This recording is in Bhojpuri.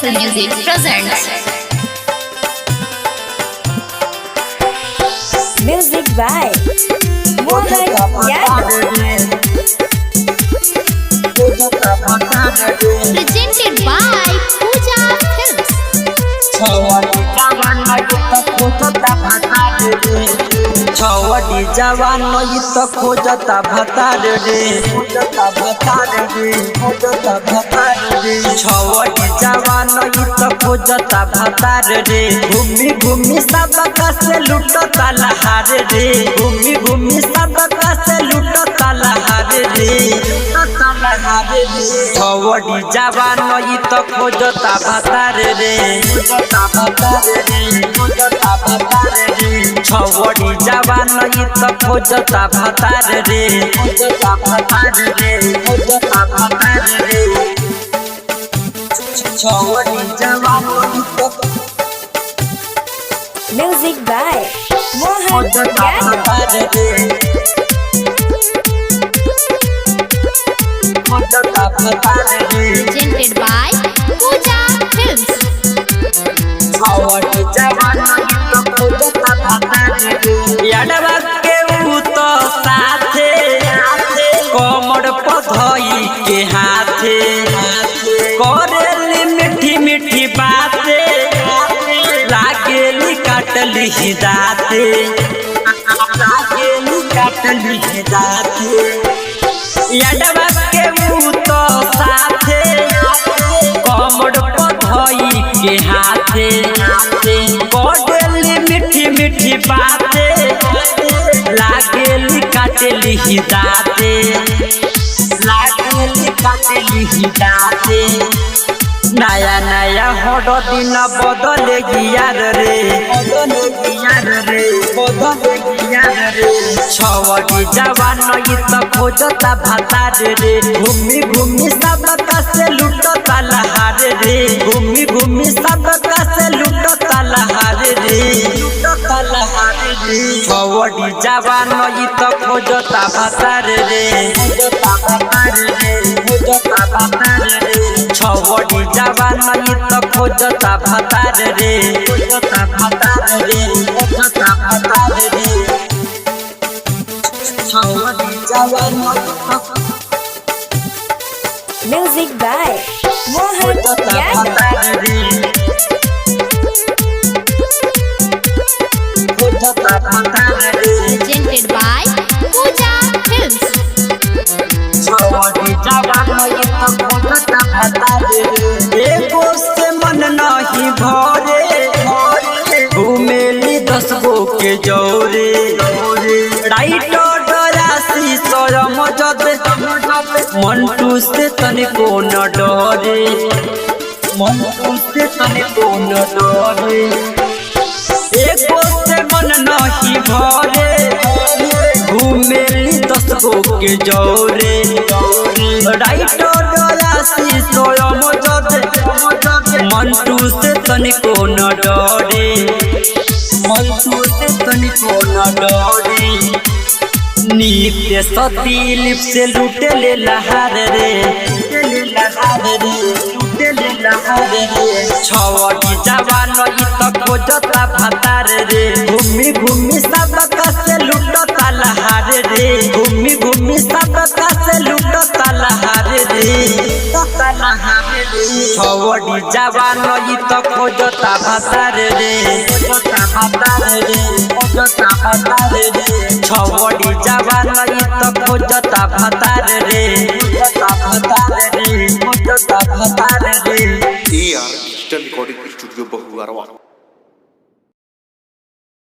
Cycle Music presents Music by Mohan Yadav. presented by Pooja Films. छवटी जवान खोजता भतार रे छवटी जवान खोजता भतार रे घूमी घूमी सबका से लुटता लहार रे घूमी घूमी सबका से लुटता लहार रे छवटी जवान खोजता भतार रे छवटी जवान खोजता भतार रे छवटी जवान Music by Mohan Yadav. Presented by Pooja Films. याडवा के तो साथे कमर पधई के हाथे करेली मीठी मीठी बाते लागेली काटली दाते याडवा के तो साथे कमर पधई के हाथे करेली मीठी मीठी बाते लागेली काटली दाते नया नया हर दिन बदले गियार रे छवटी जवान खोजता भतार रे घूमी घूमी सबका से लुटता लहार रे घूमी घूमी सबका से लुटता लहार रे छवटी जवान खोजता भतार रे छवटी जवान खोजता भतार रे छवटी जवान Music by Mohan Yadav. Presented by Pooja Films. एगो से मन नहीं भरे घूमेली 10 गो के जौरे राइटर डरासी सरम जद मंटू से तनिको न डरे एगो से मन नहीं भरे घूमेली 10 गो के जौरे राइटर डरासी सोयम जद मंटू से तनिको न डरे नित्य सती लिप से लुटे ले लहार रे छवटी जवान खोजता भतार रे घूमी घूमी सबका से लुटता लहार रे घूमी घूमी सबका से लुटता लहार रे छवटी जवान खोजता भतार रे छवटी जवान खोजता भतार रे AR Digital Recording Studio Bahuarwa.